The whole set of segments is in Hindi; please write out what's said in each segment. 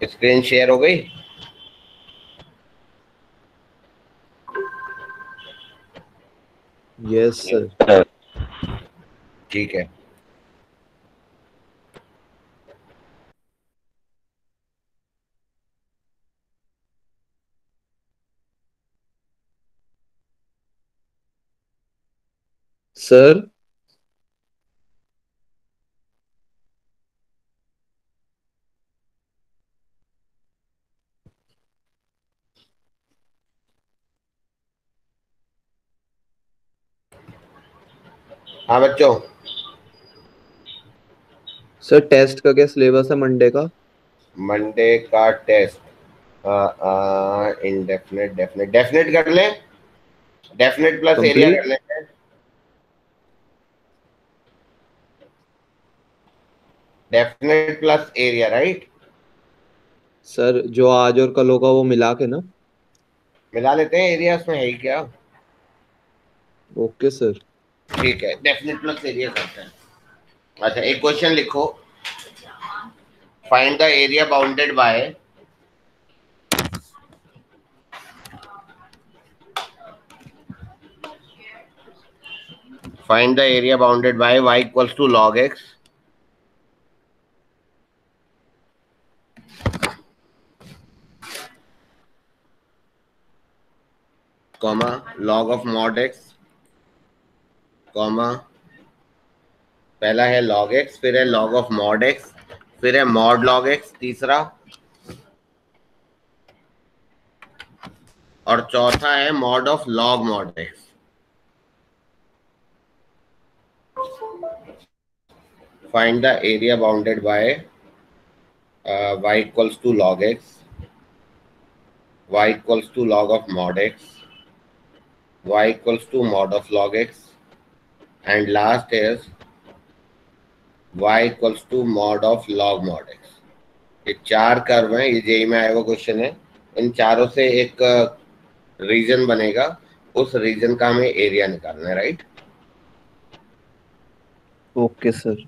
स्क्रीन शेयर हो गई? Yes sir. ठीक है। सर हाँ बच्चों, सर टेस्ट का क्या सिलेबस है मंडे का? मंडे का टेस्ट इनडेफिनेट डेफिनेट डेफिनेट कर लें, डेफिनेट प्लस एरिया कंप्लीट। कर लेते हैं। Definite plus area, right? Sir जो आज और कल होगा वो मिला के ना? मिला लेते हैं, एरिया उसमें है ही क्या। Okay sir. ठीक है, डेफिनेट प्लस एरिया करते हैं। अच्छा, एक क्वेश्चन लिखो। Find the area bounded by find the area bounded by y equals to log x, comma log of mod x, कॉमा पहला है log x, फिर है log ऑफ mod x, फिर है mod log x तीसरा, और चौथा है mod of log mod x। Find the area bounded by y equals to log x, y equals to log of mod x, y equals to mod of log x, and last is y equals to mod of log mod x। ये चार कर्व हैं, ये जेई में आया हुआ क्वेश्चन है। इन चारों से एक रीजन बनेगा, उस रीजन का हमें एरिया निकालना है, राइट? Okay sir.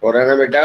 हो रहा है ना बेटा?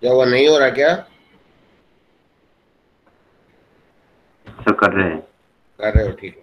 क्या वो नहीं हो रहा क्या? सर कर रहे हैं। कर रहे हो, ठीक है।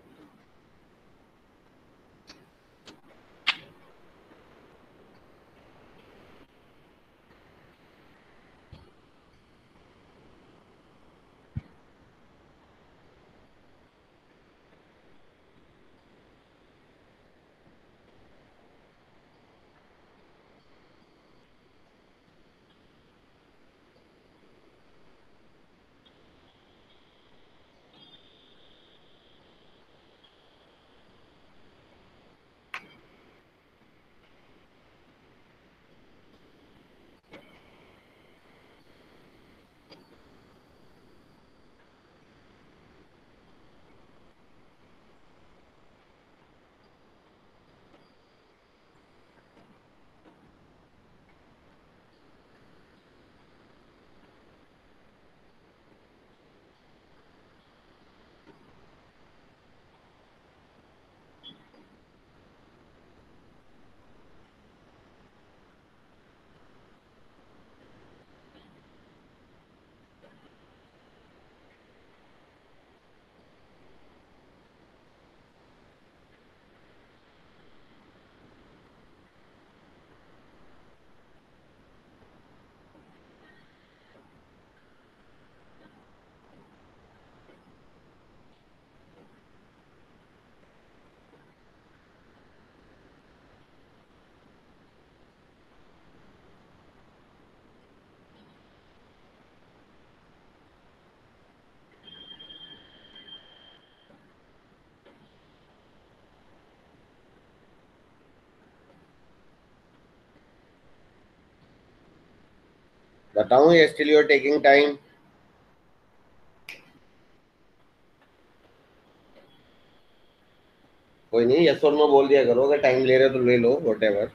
बताऊं या still you are taking time? कोई नहीं, यस और नो बोल दिया करो, अगर टाइम ले रहे हो तो ले लो, व्हाटएवर।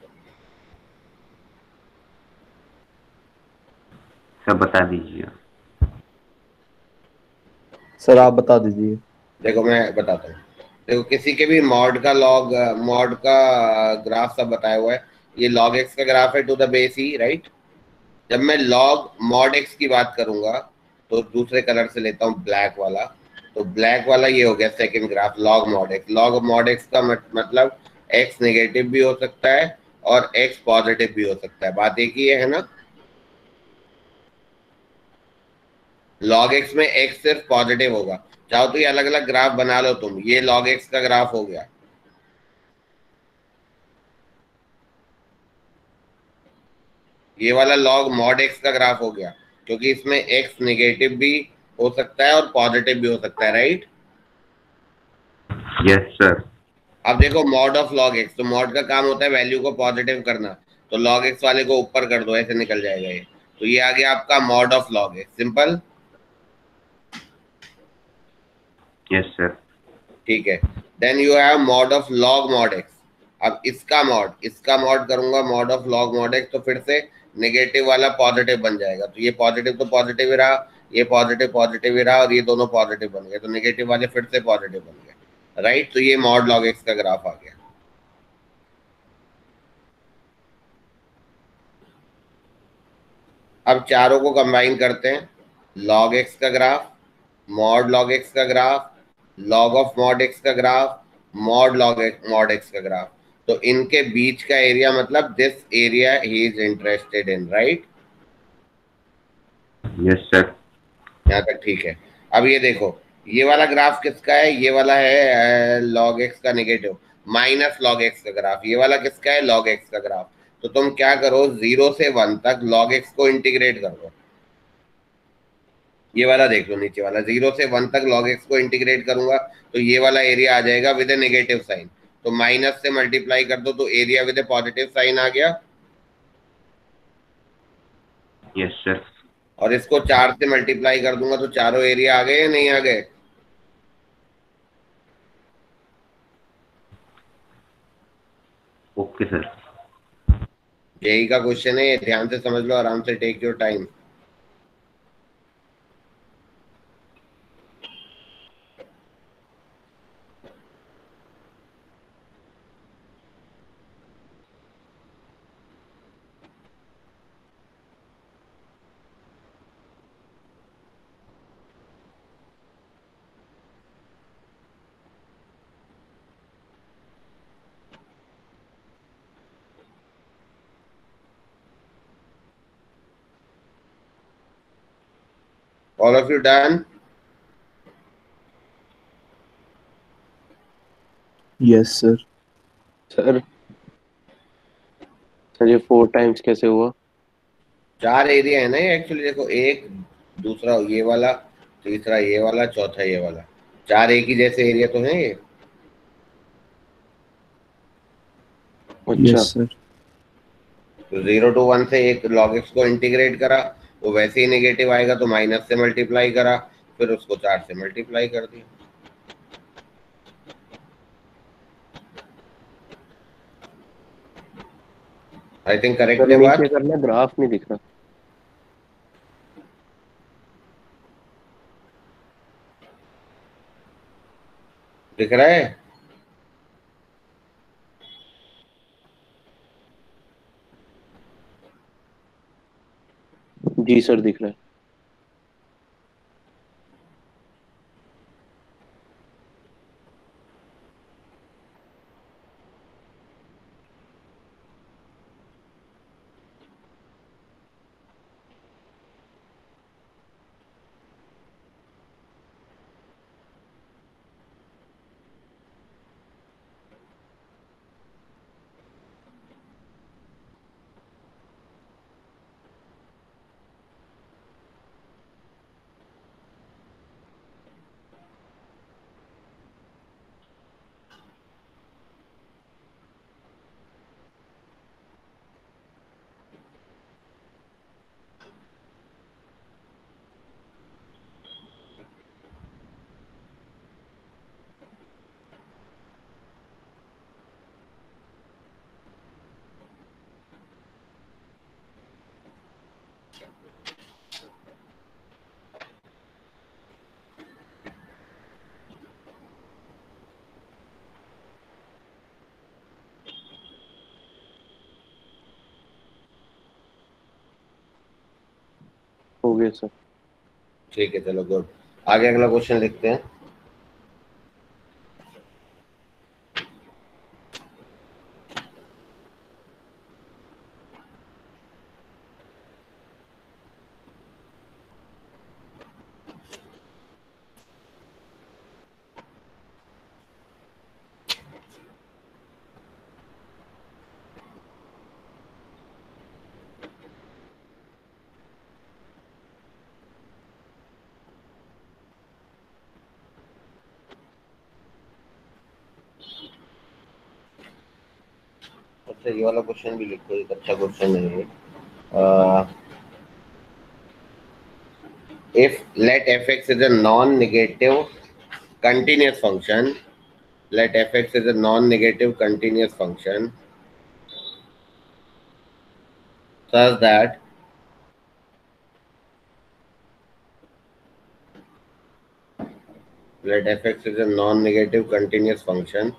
सर बता दीजिए। सर आप बता दीजिए। देखो मैं बताता हूँ। देखो किसी के भी मॉड का लॉग, मॉड का ग्राफ सब बताया हुआ है। ये लॉग एक्स का ग्राफ है to the base e, right. जब मैं लॉग मॉड एक्स की बात करूंगा तो दूसरे कलर से लेता हूँ, ब्लैक वाला। तो ब्लैक वाला ये हो गया second graph, log mod x. Log mod x का मतलब एक्स नेगेटिव भी हो सकता है और एक्स पॉजिटिव भी हो सकता है, बात एक ही है ना। लॉग एक्स में एक्स सिर्फ पॉजिटिव होगा। चाहो तो ये अलग अलग ग्राफ बना लो तुम, ये लॉग एक्स का ग्राफ हो गया। ये वाला लॉग मॉड एक्स का ग्राफ हो गया, क्योंकि इसमें एक्स नेगेटिव भी हो सकता है और पॉजिटिव भी हो सकता है, राइट। Yes sir. अब देखो मॉड ऑफ लॉग एक्स, तो मॉड का काम होता है वैल्यू को पॉजिटिव करना। तो लॉग एक्स वाले को ऊपर कर दो, ऐसे निकल जाएगा ये। तो ये आ गया आपका mod of log x, simple. Yes sir. ठीक है। Then you have mod of log mod x. अब इसका मॉड करूंगा, mod of log mod x, तो फिर से नेगेटिव वाला पॉजिटिव बन जाएगा। तो ये पॉजिटिव तो पॉजिटिव ही रहा, ये पॉजिटिव पॉजिटिव ही रहा, और ये दोनों पॉजिटिव बन गए, तो नेगेटिव वाले फिर से पॉजिटिव बन गए, राइट। तो ये मॉड लॉग एक्स का ग्राफ आ गया। अब चारों को कंबाइन करते हैं, लॉग एक्स का ग्राफ, मॉड लॉग एक्स का graph, log of mod x का graph, mod log mod x का ग्राफ। तो इनके बीच का एरिया मतलब दिस एरिया ही is interested in, right. Yes sir. यहाँ तक ठीक है। अब ये देखो, ये वाला ग्राफ किसका है? ये वाला है लॉग एक्स का नेगेटिव माइनस लॉग एक्स का ग्राफ। ये वाला किसका है? लॉग एक्स का ग्राफ। तो तुम क्या करो, 0 से 1 तक लॉग एक्स को इंटीग्रेट कर दो। ये वाला देख लो, नीचे वाला 0 से 1 तक लॉग एक्स को इंटीग्रेट करूंगा तो ये वाला एरिया आ जाएगा विद ए नेगेटिव साइन। तो माइनस से मल्टीप्लाई कर दो तो area with a positive sign आ गया। Yes sir. और इसको 4 से मल्टीप्लाई कर दूंगा तो चारों एरिया आ गए या नहीं आ गए? Okay sir. यही का क्वेश्चन है, ये ध्यान से समझ लो, आराम से, take your time. All of you done? Yes, sir. Sir sir ये 4 टाइम्स कैसे हुआ? 4 एरिया है ना ये एक्चुअली, देखो, एक, दूसरा ये वाला, तीसरा ये वाला, चौथा ये वाला, 4 एक ही जैसे एरिया तो हैं ये। अच्छा Yes, sir. तो 0 to 1 से एक log x को इंटीग्रेट करा, वो वैसे ही नेगेटिव आएगा तो माइनस से मल्टीप्लाई करा, फिर उसको 4 से मल्टीप्लाई कर दिया। आई थिंक करेक्ट सर है नीचे बात। करना, ग्राफ नहीं दिख रहा। दिख रहा है? जी सर दिख रहा है। हो गया सर। ठीक है, चलो गुड। आगे अगला क्वेश्चन लिखते हैं। अच्छा, ये वाला क्वेश्चन भी लिखो, एक अच्छा क्वेश्चन है ये। If let fx is a non-negative continuous function, let fx is a non-negative continuous function such that let fx is a non-negative continuous function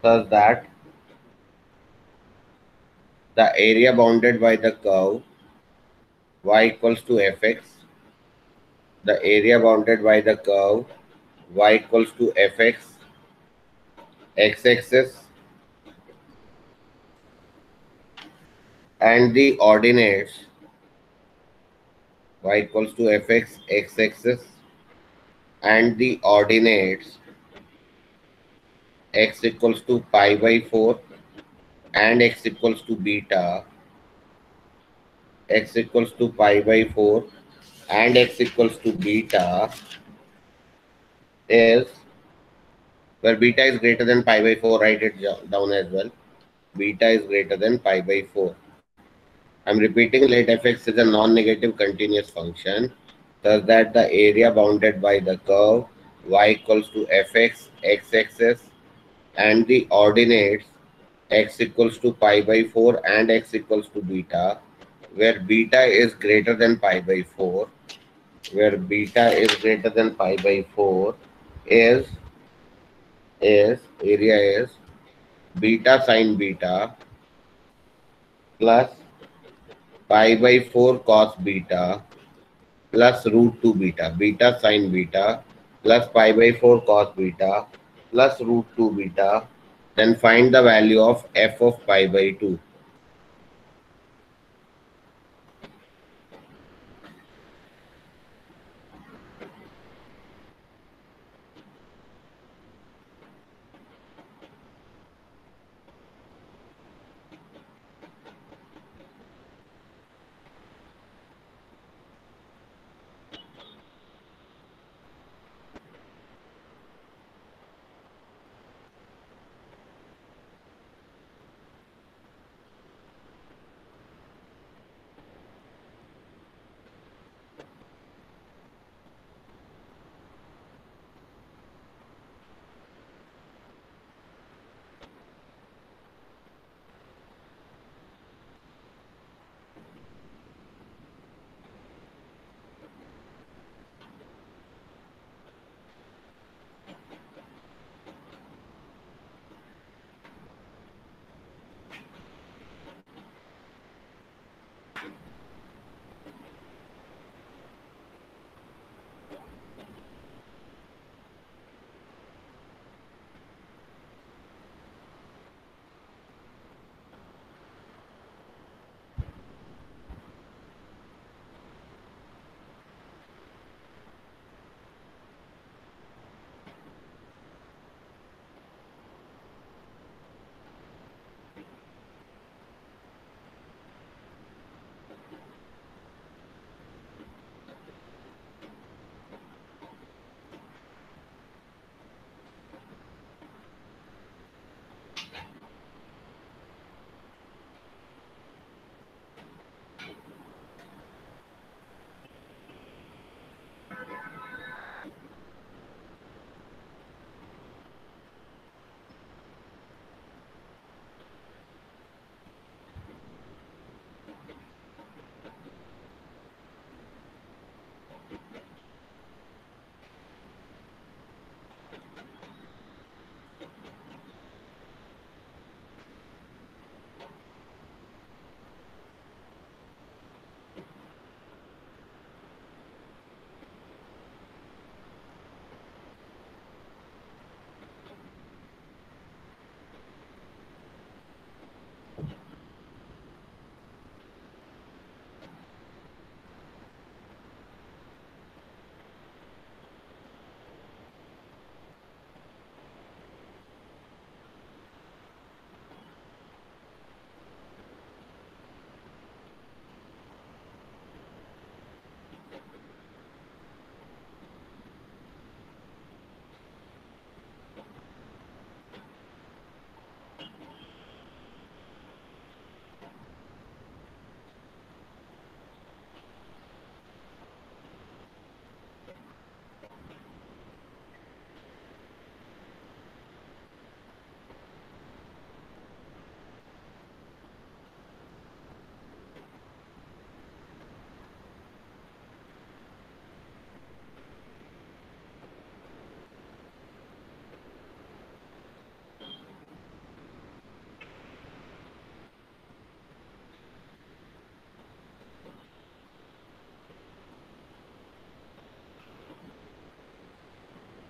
such that the area bounded by the curve y equals to fx, the area bounded by the curve y equals to fx, x-axis, and the ordinates y equals to fx, x-axis, and the ordinates x equals to pi by 4 and x equals to beta, x equals to pi by 4 and x equals to beta is, where beta is greater than pi by 4, write it down as well. Beta is greater than pi by 4. I'm repeating, let fx is a non-negative continuous function such that the area bounded by the curve y equals to fx, x-axis, and the ordinates x equals to pi by 4 and x equals to beta, where beta is greater than pi by 4, where beta is greater than pi by 4 is area is beta sine beta plus pi by 4 cos beta plus root 2 beta, beta sine beta plus pi by 4 cos beta plus root 2 beta. Then find the value of f of pi by 2.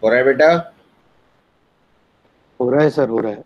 हो रहा है बेटा? हो रहा है सर, हो रहा है।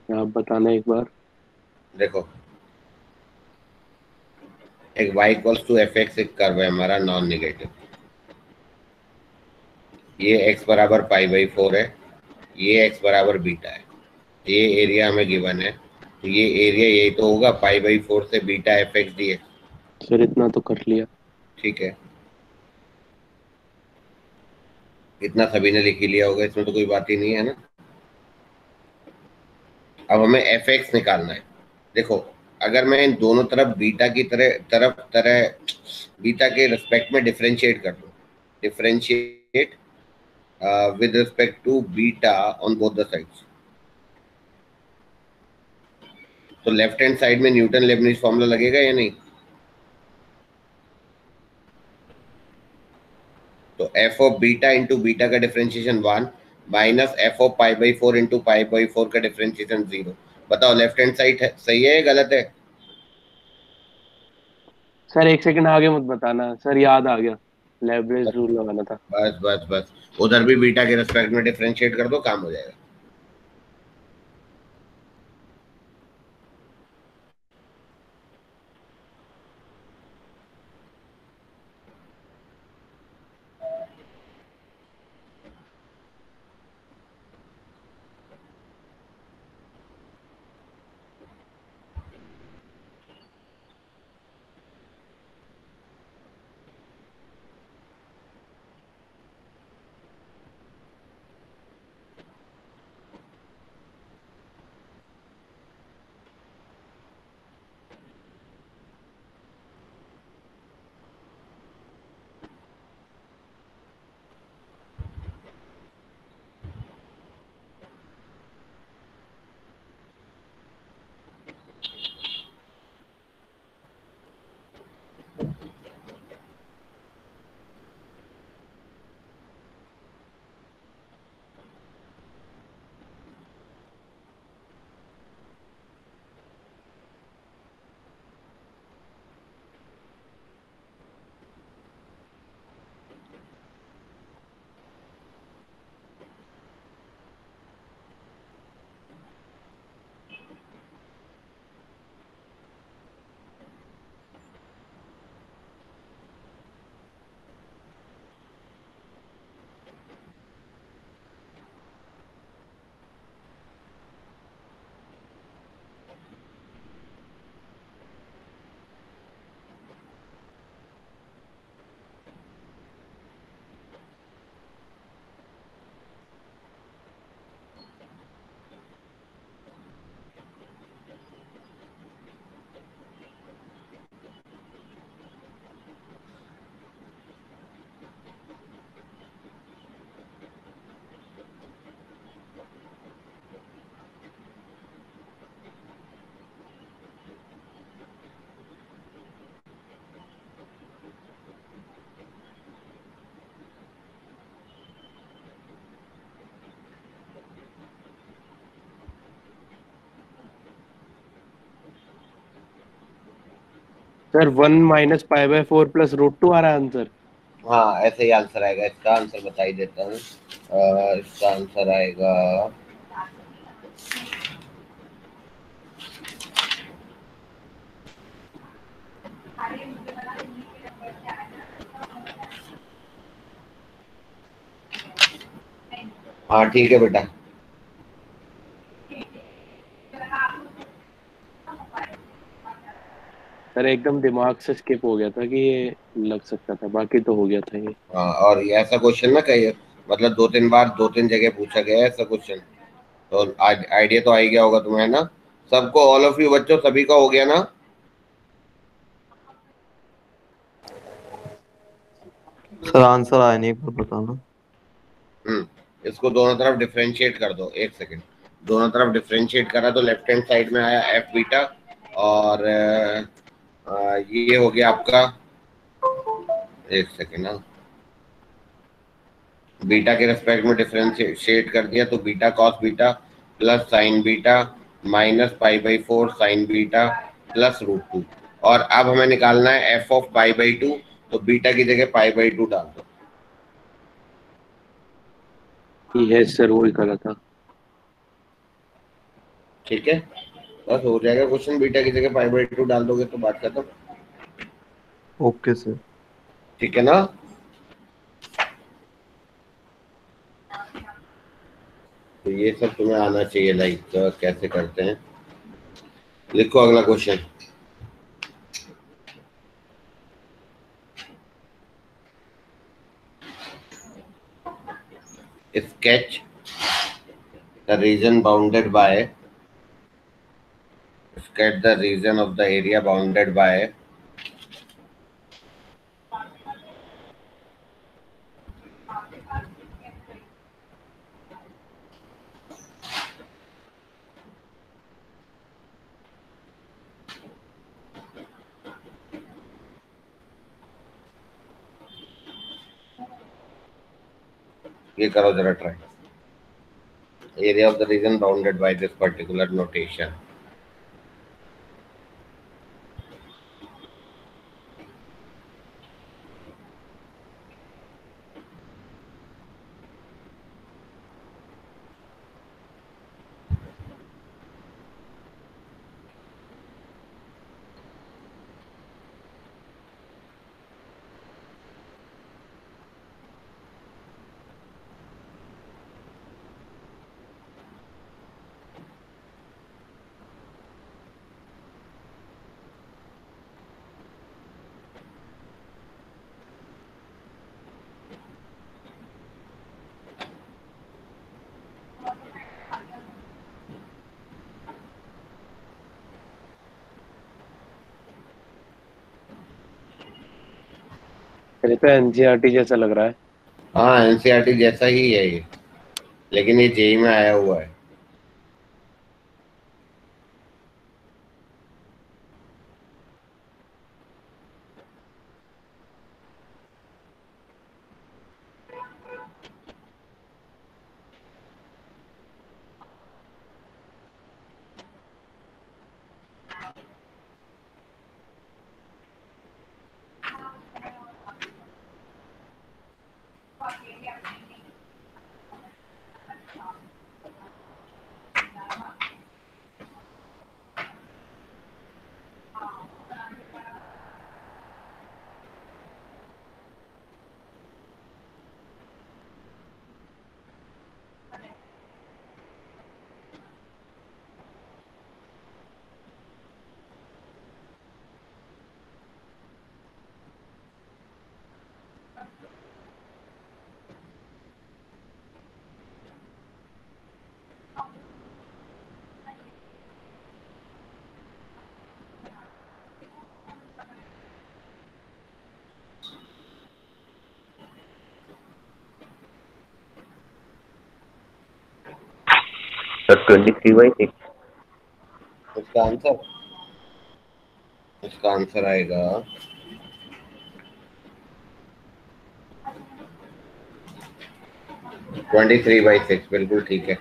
आप बताना एक बार। देखो, एक y equals to f x एक कर्व है हमारा नॉन नेगेटिव। ये x बराबर पाई बाई 4 है, ये x बराबर बीटा है, ये एरिया हमें गिवन है, तो ये एरिया यही तो होगा, पाई बाई 4 से beta F x d x. Sir इतना तो कर लिया। ठीक है, इतना सभी ने लिख ही लिया होगा, इसमें तो कोई बात ही नहीं है ना। अब हमें एफ एक्स निकालना है। देखो, अगर मैं इन दोनों तरफ बीटा की तरह बीटा के रिस्पेक्ट में डिफरेंशिएट कर दूं, differentiate with respect to beta on both the sides, तो लेफ्ट हैंड साइड में न्यूटन लेबनिज फॉर्मूला लगेगा या नहीं? तो f of beta into beta का differentiation 1, minus f of pi by 4 into pi by 4 का डिफरेंशिएशन 0। बताओ लेफ्ट हैंड साइड सही है या गलत है? सर एक सेकंड आगे मत बताना सर, याद आ गया, लेवरेज रूल लगाना था। बस बस बस, उधर भी बीटा के रिस्पेक्ट में डिफरेंशिएट कर दो, काम हो जाएगा। सर 1 - π/4 प्लस √2 आ रहा है आंसर। हाँ ऐसे ही आंसर आएगा। इसका आंसर बता ही देता हूँ। इसका आंसर आएगा हाँ ठीक है बेटा। सर एकदम दिमाग से स्किप हो गया था कि ये लग सकता था, बाकी तो हो गया था ये। हाँ और ये ऐसा क्वेश्चन ना कहिए, मतलब 2-3 बार 2-3 जगह पूछा गया है ऐसा क्वेश्चन, तो आज आइडिया तो आ ही गया होगा तुम्हें ना। सबको, ऑल ऑफ यू बच्चों, सभी का हो गया ना? सर आंसर आया नहीं, एक बार बताना। इसको दोनों तरफ डिफरेंशिएट कर दो, एक सेकंड। दोनों तरफ डिफरेंशिएट करा तो लेफ्ट हैंड साइड में आया एफ बीटा, और ये हो गया आपका, एक सेकंड ना, बीटा के रेस्पेक्ट में डिफरेंशिएट कर दिया तो beta cos beta plus sine beta minus π/4 sine beta plus √2। और अब हमें निकालना है एफ ऑफ π/2, तो बीटा की जगह π/2 डाल दो। ये सर वही करा था। ठीक है, बस हो जाएगा क्वेश्चन। बीटा की जगह π/2 डाल दोगे तो बात खत्म। Okay sir. ठीक है ना? तो ये सब तुम्हें आना चाहिए, लाइक कैसे करते हैं। लिखो अगला question. sketch the region bounded by sketch the region of the area bounded by ये करो जरा try. area of the region bounded by this particular notation. ये तो एनसीईआरटी जैसा लग रहा है। हाँ, एनसीईआरटी जैसा ही है ये, लेकिन ये जेई में आया हुआ है। सर 23/6। इसका आंसर आएगा 23/6। बिल्कुल ठीक है।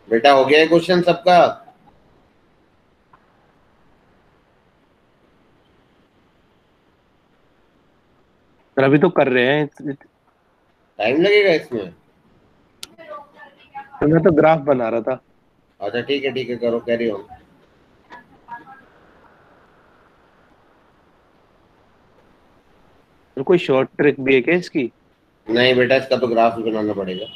बेटा हो गया है क्वेश्चन सबका? सर अभी तो कर रहे हैं। टाइम लगेगा इसमें? तो मैं तो ग्राफ बना रहा था। अच्छा ठीक है करो, कैरी ऑन। तो कोई शॉर्ट ट्रिक भी है क्या इसकी? नहीं बेटा, इसका तो ग्राफ ही बनाना पड़ेगा।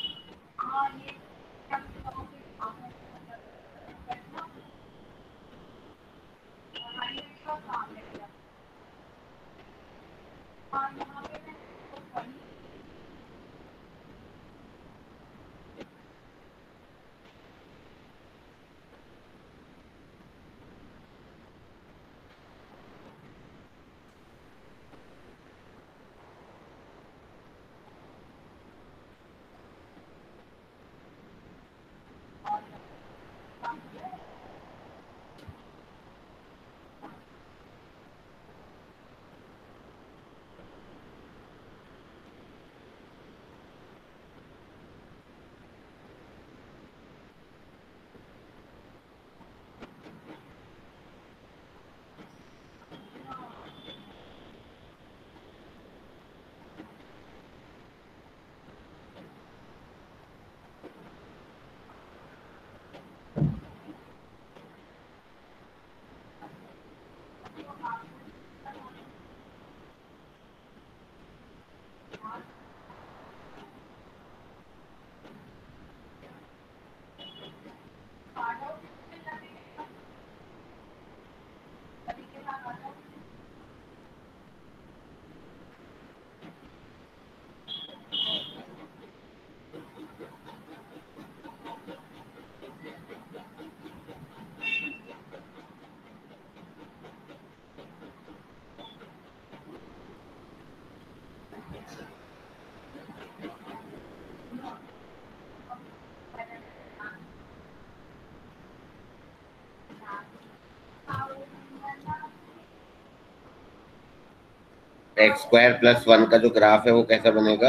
एक्स स्क्वायर प्लस वन का जो ग्राफ है वो कैसा बनेगा?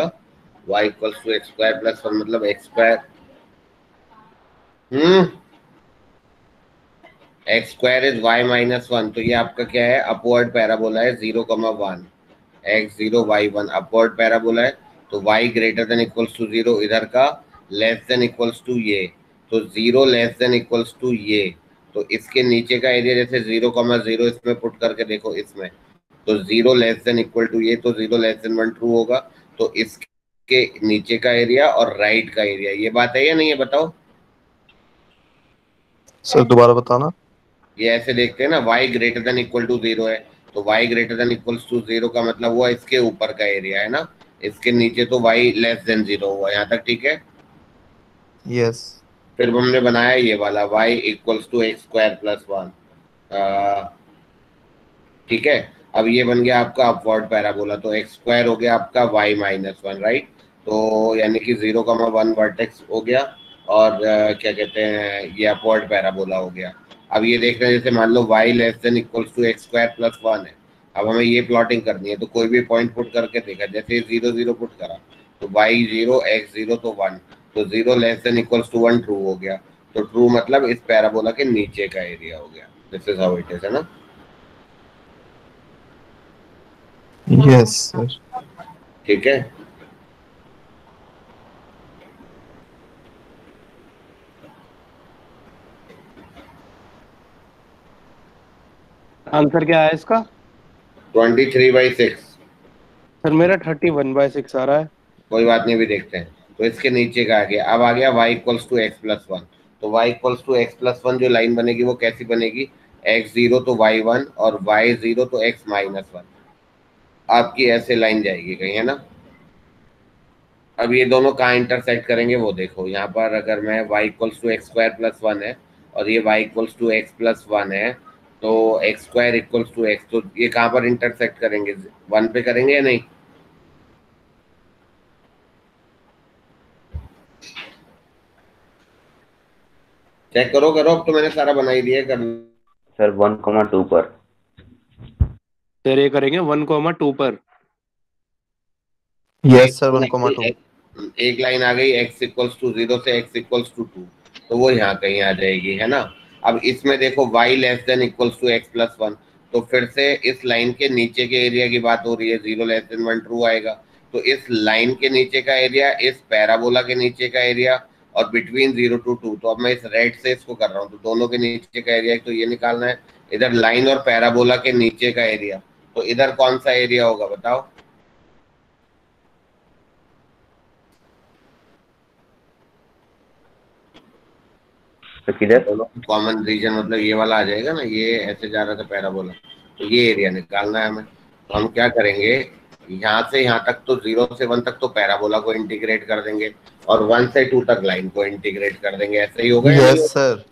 y equals to x square plus one, मतलब x square x square is y minus one. तो ये आपका क्या है? अपवर्ड पैराबोला है, 0,1 एक्स 0 वाई 1 अपवर्ड पैराबोला है। तो y greater than equals to 0, इधर का लेस देन इक्वल्स टू ये, तो 0 लेस देन इक्वल्स टू ये। तो इसके नीचे का एरिया जैसे 0,0 इसमें पुट करके देखो, इसमें तो 0 लेस देन इक्वल टू ये, तो 0 लेस देन 1 ट्रू होगा। तो इसके नीचे का एरिया और राइट का एरिया, ये बात है या नहीं है बताओ? सर दोबारा बताना। ये ऐसे देखते हैं ना, y greater than equal to 0 है, तो y greater than equals to 0 का मतलब हुआ इसके ऊपर का एरिया है ना, इसके नीचे तो y लेस देन 0 हुआ। यहाँ तक ठीक है? यस। फिर हमने बनाया ये वाला y equals to x square plus one. ठीक है, अब ये बन गया आपका अपवर्ड पैराबोला, तो एक्स स्क्वायर हो गया आपका y माइनस वन, राइट? तो यानी कि 0,1 वर्टेक्स हो गया, और क्या कहते हैं, ये अपवर्ड पैराबोला हो गया। अब ये देख रहे हैं, जैसे मान लो y less than equals to x square plus one है। अब हमें ये प्लॉटिंग करनी है, तो कोई भी पॉइंट पुट करके देखा, जैसे 0 0 पुट करा, तो y 0 x 0 तो 1, तो 0 less than equals to 1 true हो गया। तो ट्रू मतलब इस पैराबोला के नीचे का एरिया हो गया। This is how it is, है ना? Yes sir. ठीक है, आंसर क्या है इसका? 23/6। सर मेरा 31/6 आ रहा है। कोई बात नहीं, भी देखते हैं। तो इसके नीचे का आ गया, अब आ गया y equals to x plus one. तो y equals to x plus one जो लाइन बनेगी वो कैसी बनेगी? x 0 तो y 1 और y 0 तो x माइनस वन। आपकी ऐसे लाइन जाएगी कहीं, है ना? अब ये दोनों कहाँ इंटरसेक्ट करेंगे वो देखो। यहाँ पर अगर मैं y equals to x square plus one है और ये y equals to x plus one है, तो x square equals to x, तो ये कहाँ पर इंटरसेक्ट करेंगे? 1 पे करेंगे या नहीं? चेक करो करो, अब तो मैंने सारा बना ही दिया, कर। सर 1,2 पर। सर ये करेंगे 1,2 पर। Yes sir 1,2। एक लाइन आ गई x इक्वल्स टू 0 से x इक्वल्स टू 2, तो वो यहाँ कहीं आ जाएगी, है ना। अब इसमें देखो y less than equals to x plus 1, तो फिर से इस लाइन के नीचे के एरिया की बात हो रही है, 0 लेस देन 1 ट्रू आएगा। तो इस लाइन के नीचे का एरिया, इस पैराबोला के नीचे का एरिया, और बिटवीन 0 to 2, तो अब मैं इस रेड से इसको कर रहा हूँ, तो दोनों के नीचे का एरिया तो ये निकालना है। इधर लाइन और पैराबोला के नीचे का एरिया, तो इधर कौन सा एरिया होगा बताओ। तो किधर? कॉमन रीजन मतलब ये वाला आ जाएगा ना, ये ऐसे जा रहा था पैराबोला, तो ये एरिया निकालना है हमें। तो हम क्या करेंगे, यहाँ से यहाँ तक तो 0 से 1 तक तो पैराबोला को इंटीग्रेट कर देंगे, और 1 से 2 तक लाइन को इंटीग्रेट कर देंगे। ऐसे ही होगा या नहीं यस होगा? सर।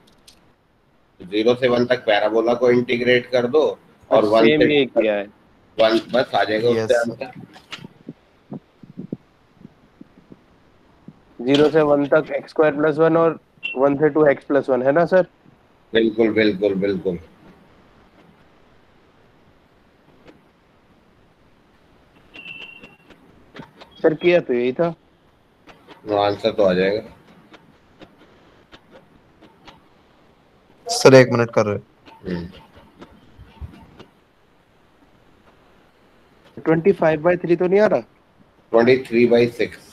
0 से 1 तक पैराबोला को इंटीग्रेट कर दो, और 1 सेम से ये 2 तक किया है। 1, बस आ जाएगा यस उससे सर। आंसर। 0 से 1 तक x स्क्वायर प्लस 1 और 1 से 2 x प्लस 1, है ना सर? बिल्कुल बिल्कुल बिल्कुल। सर किया तो यही था। आंसर तो आ जाएगा। सर 1 मिनट कर रहे। 25/3 तो नहीं आ रहा? 23/6।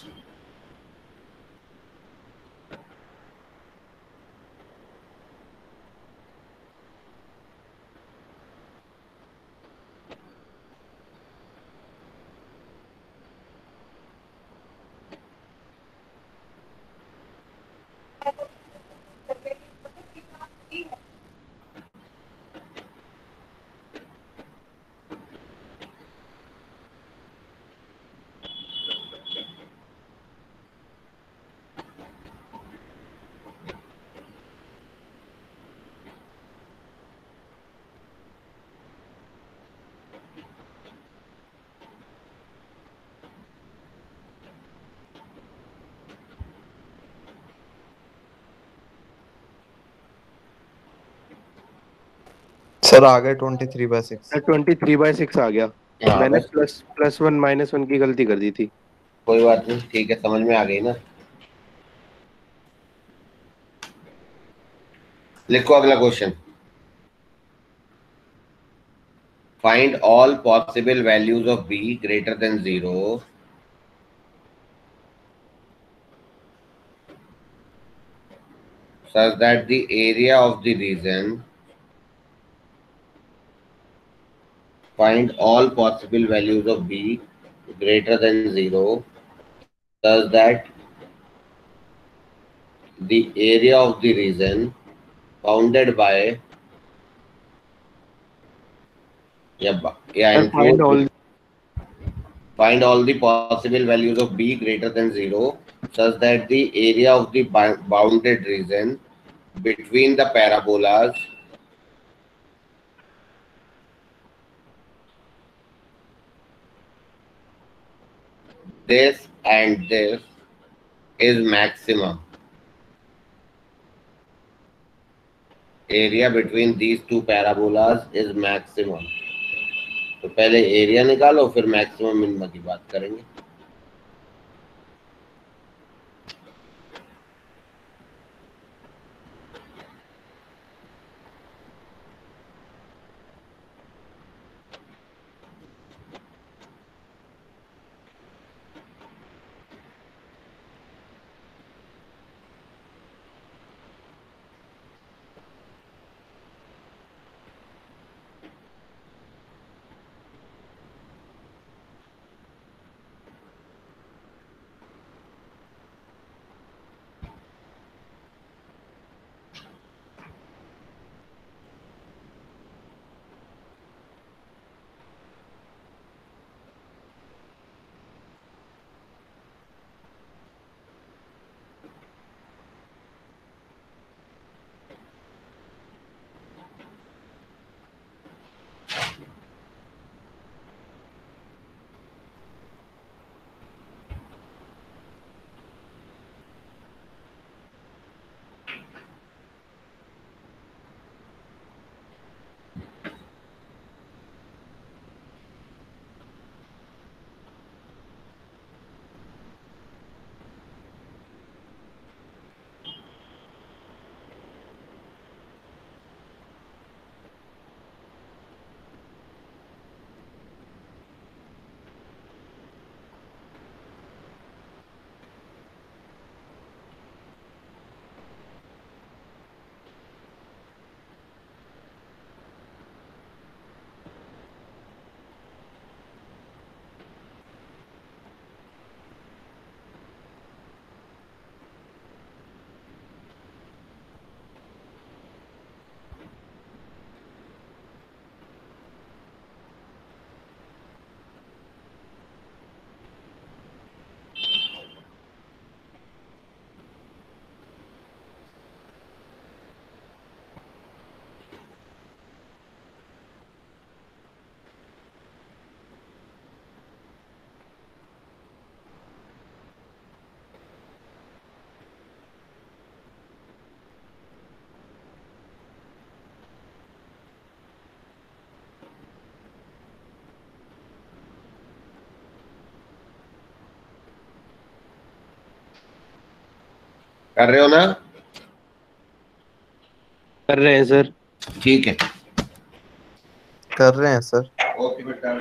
सर आ गए 23/6। सर 23/6 आ गया। हाँ मैंने बस, +1 -1 की गलती कर दी थी। कोई बात नहीं, ठीक है, समझ में आ गई ना। लिखो अगला question. Find all possible values of b greater than 0 such that the area of the region, find all possible values of b greater than 0 such that the area of the region bounded by, sir include, find all the possible values of b greater than 0 such that the area of the bounded region between the parabolas this and this is maximum. Area between these two parabolas is maximum. तो पहले एरिया निकालो, फिर मैक्सिमम मिनिमम की बात करेंगे। कर रहे हो ना? कर रहे हैं सर। ठीक है, कर रहे हैं सर। ओके बेटा।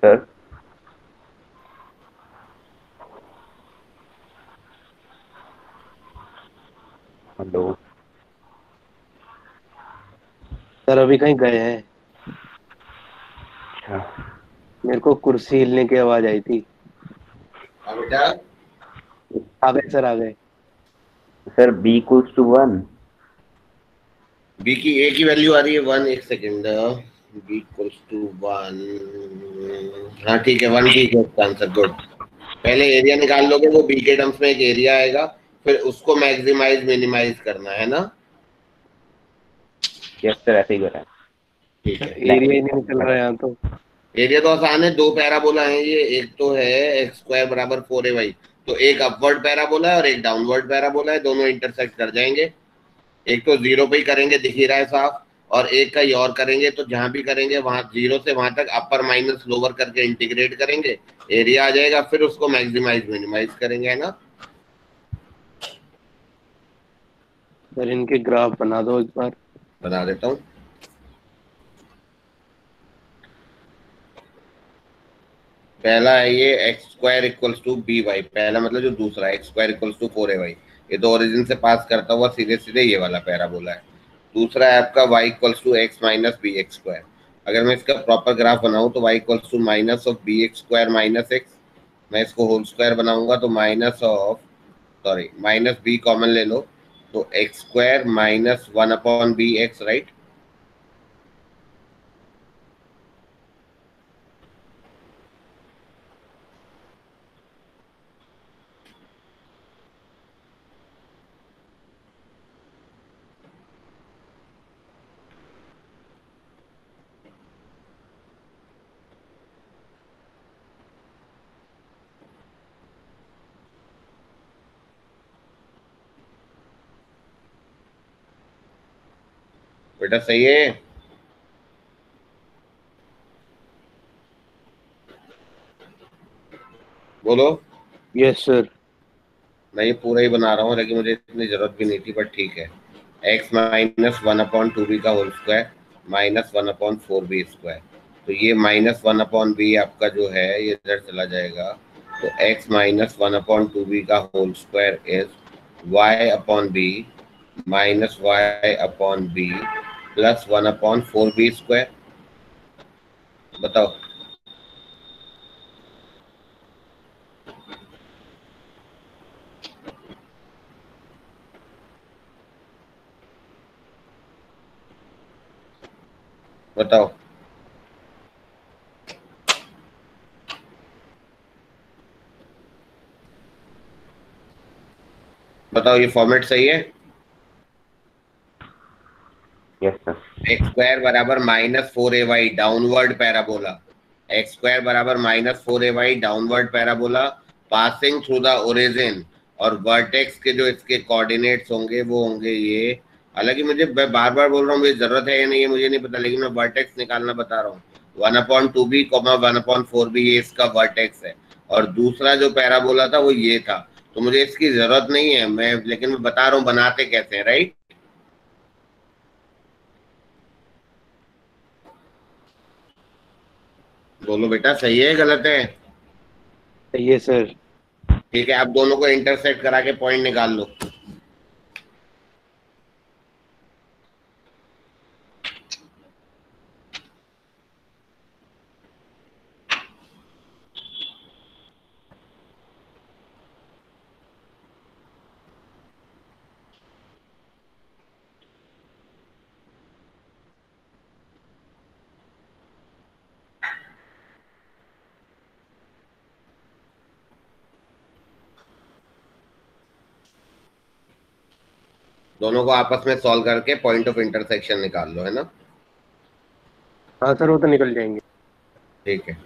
Sir hello. सर अभी कहीं गए हैं? अच्छा मेरे को कुर्सी हिलने की आवाज आई थी। हाँ बेटा। आ गए सर, आ गए। Sir b equals to 1। B की ए की वैल्यू आ रही है 1। एक सेकेंड। B equals to 1। हाँ ठीक है, 1 ठीक है इसका आंसर। गुड। पहले एरिया निकाल लोगे, वो बी के टर्म्स में एक एरिया आएगा, फिर उसको मैक्सिमाइज मिनिमाइज करना है ना। यस सर, ऐसे ही करा है। ठीक। ठीक है। एरिया ही नहीं निकल रहा है यहाँ तो। एरिया तो आसान है, दो पैराबोला है ये, एक तो है एक्स स्क्वायर बराबर 4ay, तो एक अपवर्ड पैराबोला है और एक डाउनवर्ड पैराबोला है, दोनों इंटरसेक्ट कर जाएंगे। एक तो जीरो पे ही करेंगे, दिख ही रहा है साफ, और एक का और करेंगे, तो जहां भी करेंगे वहां जीरो से वहां तक अपर माइनस लोअर करके इंटीग्रेट करेंगे, एरिया आ जाएगा, फिर उसको मैक्सिमाइज मिनिमाइज करेंगे, है ना। सर इनके ग्राफ बना दो एक बार। बता देता हूँ। पहला है ये x square equals to b y, पहला मतलब जो दूसरा x square equals to 4ay, ये तो ओरिजिन से पास करता हुआ सीधे सीधे ये वाला पैराबोला है। दूसरा है आपका y equals to x minus b x square. अगर मैं इसका प्रॉपर ग्राफ बनाऊं तो y equals to minus of b x square minus x, मैं इसको होल स्क्वायर बनाऊंगा तो minus of, sorry minus b common ले लो, तो x square minus 1/bx, right. बेटा सही है। बोलो। Yes sir. मैं ये पूरा ही बना रहा हूँ, लेकिन मुझे इतनी जरूरत भी नहीं थी, बट ठीक है। एक्स माइनस 1/2b का whole square minus 1/4b square, तो ये माइनस 1/b आपका जो है ये इधर चला जाएगा, तो एक्स माइनस 1/2b का whole square is y/b minus y/b plus 1/4b square. बताओ। बताओ। बताओ, ये फॉर्मेट सही है। Yes sir. एक्स स्क्वायर बराबर -4ay downward parabola, x square बराबर -4ay downward parabola passing through the origin, और वर्टेक्स के जो इसके कोऑर्डिनेट्स होंगे वो होंगे ये। हालांकि मुझे, मैं बार बार बोल रहा हूँ, मुझे जरूरत है या नहीं ये मुझे नहीं पता, लेकिन मैं वर्टेक्स निकालना बता रहा हूँ। 1/2b, 1/4b ये इसका वर्टेक्स है, और दूसरा जो पैराबोला था वो ये था, तो मुझे इसकी जरूरत नहीं है मैं, लेकिन मैं बता रहा हूँ बनाते कैसे हैं, राइट। बोलो बेटा, सही है गलत है। सही है सर। ठीक है, आप दोनों को इंटरसेक्ट करा के पॉइंट निकाल लो। दोनों को आपस में सॉल्व करके पॉइंट ऑफ इंटरसेक्शन निकाल लो, है ना। हाँ सर वो तो निकल जाएंगे। ठीक है।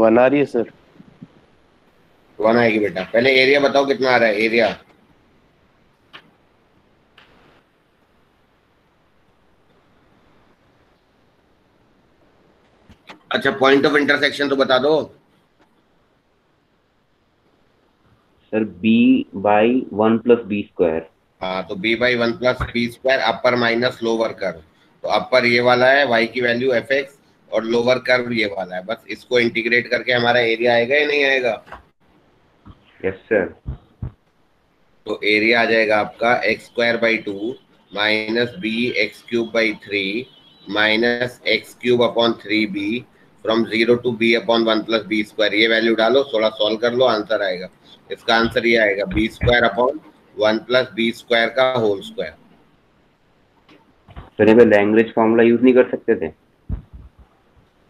1 आ रही है सर। 1 आएगी बेटा। पहले एरिया बताओ कितना आ रहा है एरिया। अच्छा पॉइंट ऑफ इंटरसेक्शन तो बता दो। Sir b by 1 + b²। हाँ तो b by 1 + b² upper minus lower curve. तो अपर ये वाला है y की वैल्यू fx और लोअर कर्व ये वाला है। बस इसको इंटीग्रेट करके हमारा एरिया आएगा या नहीं आएगा। Yes sir. तो एरिया आ जाएगा आपका x²/2 minus b(x³/3 minus x³/3b from 0 to b/1 + b²। ये वैल्यू डालो, थोड़ा सॉल्व कर लो, आंसर आएगा। इसका आंसर ये आएगा b²/1 + b² का होल स्क्वायर। सर ये लैग्रेंज फॉर्मूला यूज नहीं कर सकते थे?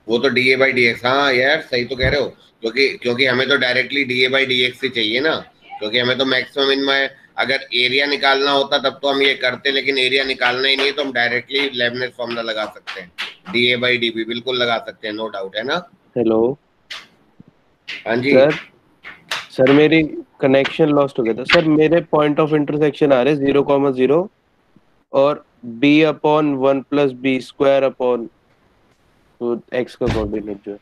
वो तो dA/dx। हाँ यार सही तो कह रहे हो, क्योंकि हमें तो डायरेक्टली dA/dx ही चाहिए ना, क्योंकि हमें तो मैक्सिमम इनमें अगर एरिया निकालना होता तब तो हम ये करते, लेकिन एरिया निकालना ही नहीं है तो हम डायरेक्टली लेबनिज़ फॉर्मूला लगा सकते हैं। dA/dB बिल्कुल लगा सकते हैं, नो डाउट, है ना। हेलो हाँ जी। सर मेरी कनेक्शन लॉस्ट हो गया था सर। मेरे पॉइंट ऑफ इंटरसेक्शन आ रहे 0,0 और b/1 + b² तो x का कोऑर्डिनेट जो है।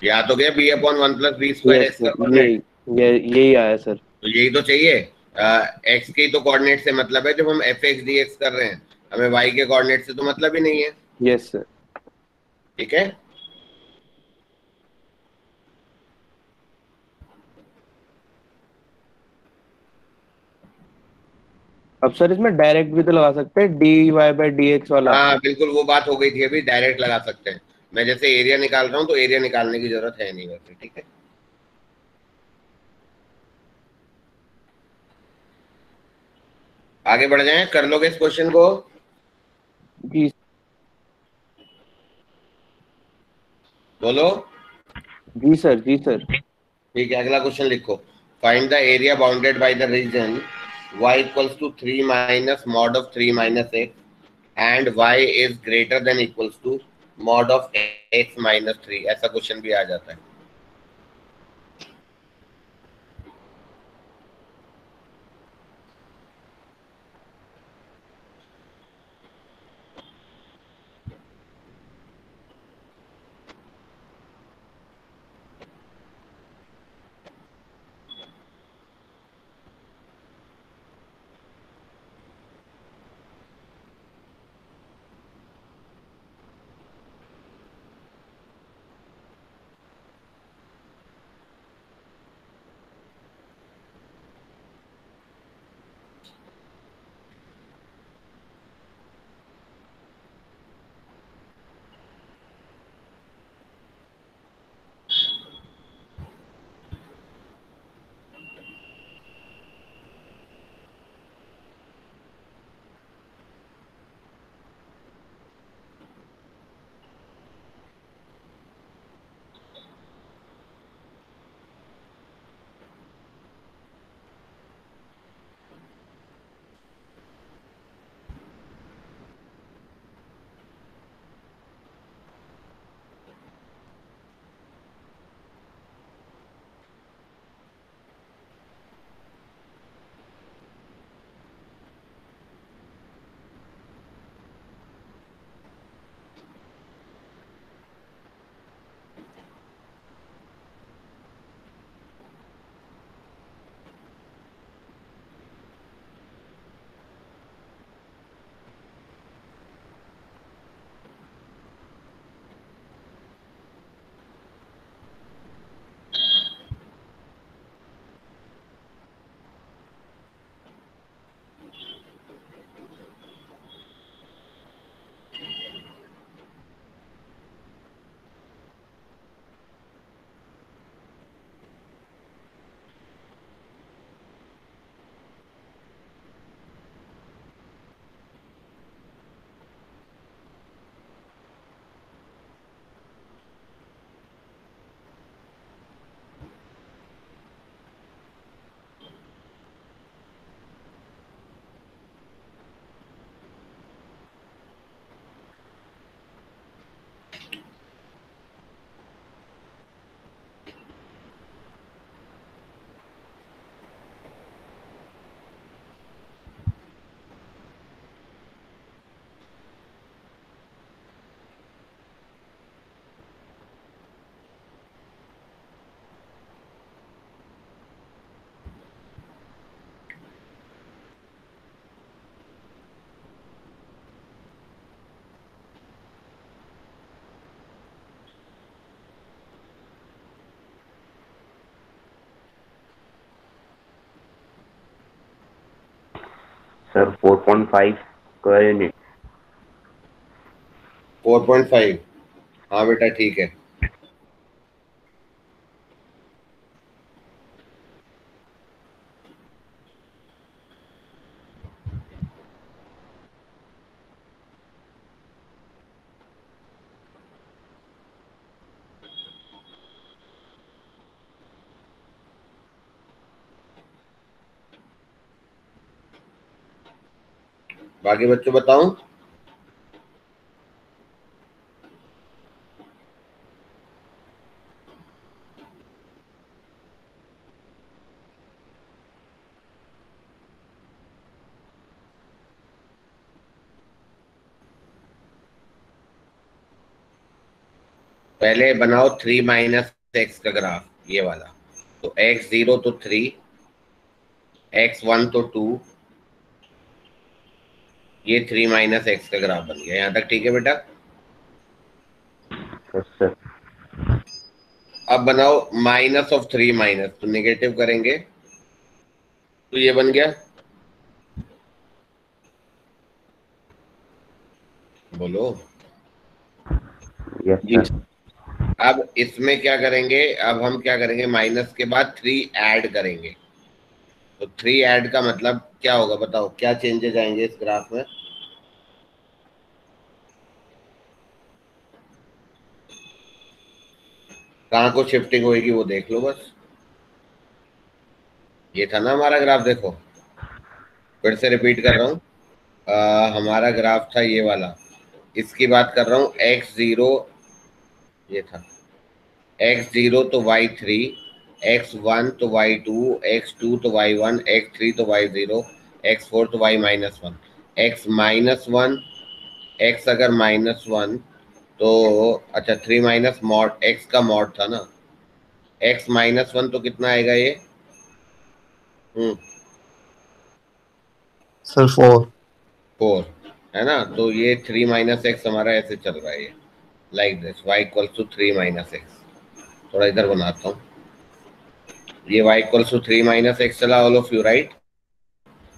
या तो क्या b/1 + b² यस x का सर, कोऑर्डिनेट। यही आया सर। तो यही तो चाहिए। x के तो कोऑर्डिनेट से मतलब है जब हम fx/dx कर रहे हैं, हमें y के कोऑर्डिनेट से तो मतलब ही नहीं है। Yes sir. ठीक है। अब सर इसमें डायरेक्ट भी तो लगा सकते हैं dy/dx वाला। हाँ बिल्कुल, वो बात हो गई थी अभी, डायरेक्ट लगा सकते हैं। मैं जैसे एरिया निकाल रहा हूँ तो एरिया निकालने की जरूरत है नहीं वैसे। ठीक है, आगे बढ़ जाएं, कर लोगे इस क्वेश्चन को। जी बोलो। जी सर, जी सर। ठीक है, अगला क्वेश्चन लिखो। Find the area bounded by the region y = 3 minus mod of 3 minus x and y is greater than equals to mod of x minus 3। ऐसा क्वेश्चन भी आ जाता है। Sir 4.5 square unit. 4.5। हाँ बेटा ठीक है। बाकी बच्चों बताऊं? पहले बनाओ 3 माइनस एक्स का ग्राफ, ये वाला। तो x0 तो 3, x1 तो 2, ये 3 माइनस एक्स का ग्राफ बन गया। यहाँ तक ठीक है बेटा? सर अब बनाओ माइनस ऑफ 3 माइनस, तो नेगेटिव करेंगे तो ये बन गया। बोलो। यस जी। सर। अब इसमें क्या करेंगे? अब हम क्या करेंगे? माइनस के बाद 3 ऐड करेंगे। तो 3 ऐड का मतलब क्या होगा बताओ? क्या चेंजेस आएंगे इस ग्राफ में? कहाँ को शिफ्टिंग होगी वो देख लो बस। ये था ना हमारा ग्राफ, देखो फिर से रिपीट कर रहा हूँ। हमारा ग्राफ था ये वाला, इसकी बात कर रहा हूँ। x0 ये था, x0 तो y3, x1 तो y2, x2 तो y1, x3 तो y0, x4 तो y minus one. x minus one, x अगर माइनस वन तो अच्छा 3 माइनस मॉड x का मॉड था ना, x माइनस वन तो कितना आएगा ये? सर 4। 4 है ना। तो ये 3 माइनस एक्स हमारा ऐसे चल रहा है, ये like this, y equals to 3 minus x. थोड़ा इधर बनाता हूँ। ये y equals to 3 minus x चला, ऑल ऑफ यू राइट।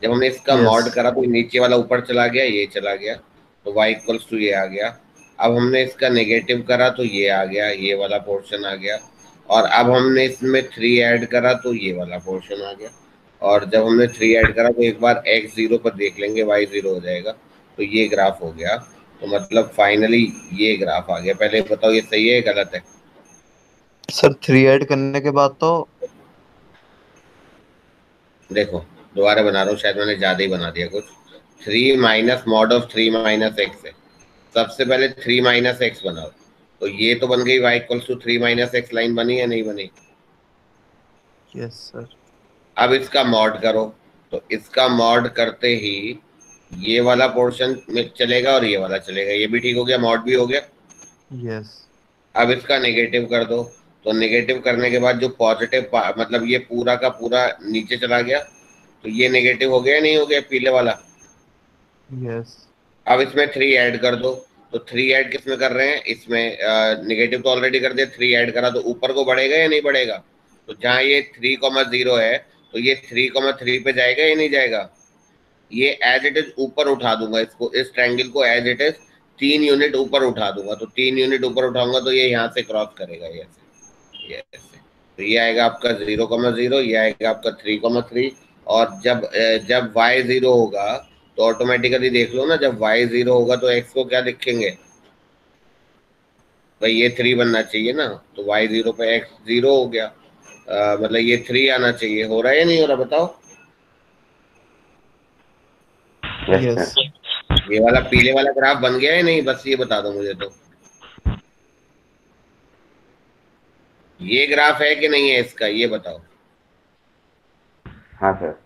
जब हमने इसका मॉड यस। करा तो नीचे वाला ऊपर चला गया, ये चला गया, तो y इक्वल्स टू ये आ गया। अब हमने इसका नेगेटिव करा तो ये आ गया, ये वाला पोर्शन आ गया। और अब हमने इसमें 3 ऐड करा तो ये वाला पोर्शन आ गया। और जब हमने 3 ऐड करा तो एक बार x0 पर देख लेंगे, y0 हो जाएगा। तो ये ग्राफ हो गया। तो मतलब फाइनली ये ग्राफ आ गया। पहले बताओ ये सही है गलत है? सर 3 ऐड करने के बाद तो देखो दोबारा बना रहा हूँ, शायद मैंने ज्यादा ही बना दिया कुछ। 3 minus mod of 3 minus x है। सबसे पहले 3 माइनस एक्स बनाओ, तो ये तो बन गई y equals to 3 minus x. Line बनी या नहीं बनी? Yes sir. अब इसका मॉड करो, तो इसका मॉड करते ही ये वाला पोर्शन में चलेगा और ये वाला चलेगा, ये भी ठीक हो गया, मॉड भी हो गया। यस। अब इसका नेगेटिव कर दो, तो नेगेटिव करने के बाद जो पॉजिटिव मतलब ये पूरा का पूरा नीचे चला गया, तो ये नेगेटिव हो गया नहीं हो गया पीले वाला? यस। अब इसमें 3 ऐड कर दो, तो 3 ऐड किसमें कर रहे हैं? इसमें नेगेटिव तो ऑलरेडी कर दिया, 3 ऐड करा तो ऊपर को बढ़ेगा या नहीं बढ़ेगा? तो जहां ये 3,0 है तो ये 3,3 पे जाएगा या नहीं जाएगा? ये एज इट इज ऊपर उठा दूंगा इसको, इस ट्रायंगल को एज इट इज 3 यूनिट ऊपर उठा दूंगा। तो 3 यूनिट ऊपर उठाऊंगा तो ये यहाँ से क्रॉस करेगा, ये ऐसे। तो ये आएगा आपका 0,0, ये आएगा आपका 3,3। और जब y0 होगा तो ऑटोमेटिकली देख लो ना, जब y0 होगा तो x को क्या लिखेंगे भाई? ये 3 बनना चाहिए ना। तो y0 पे x 0 हो गया, मतलब ये 3 आना चाहिए। हो रहा है या नहीं हो रहा बताओ? Yes yes. सर। ये वाला पीले वाला ग्राफ बन गया है नहीं? बस ये बता दो मुझे। तो ये ग्राफ है कि नहीं है इसका, ये बताओ। हाँ सर।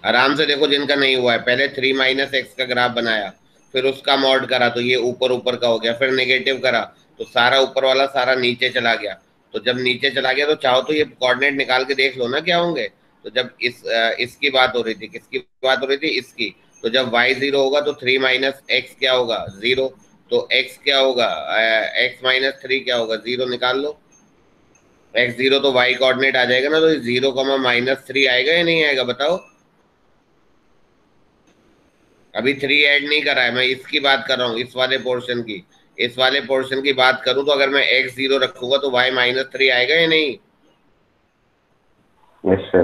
आराम से देखो जिनका नहीं हुआ है। पहले 3 माइनस एक्स का ग्राफ बनाया, फिर उसका मॉड करा तो ये ऊपर ऊपर का हो गया, फिर नेगेटिव करा तो सारा ऊपर वाला सारा नीचे चला गया। तो जब नीचे चला गया तो चाहो तो ये कोऑर्डिनेट निकाल के देख लो ना क्या होंगे। तो जब इसकी बात हो रही थी, किसकी बात हो रही थी? इसकी। तो जब y0 होगा तो 3 माइनस एक्स क्या होगा? 0। तो x क्या होगा? x माइनस 3 क्या होगा? 0 निकाल लो। x0 तो y कोऑर्डिनेट आ जाएगा ना, तो 0, -3 आएगा या नहीं आएगा बताओ? अभी 3 ऐड नहीं करा है, मैं इसकी बात कर रहा हूँ, इस वाले पोर्शन की। इस वाले पोर्शन की बात करूं तो अगर मैं x0 रखूंगा तो y-3 आएगा या नहीं? Yes sir.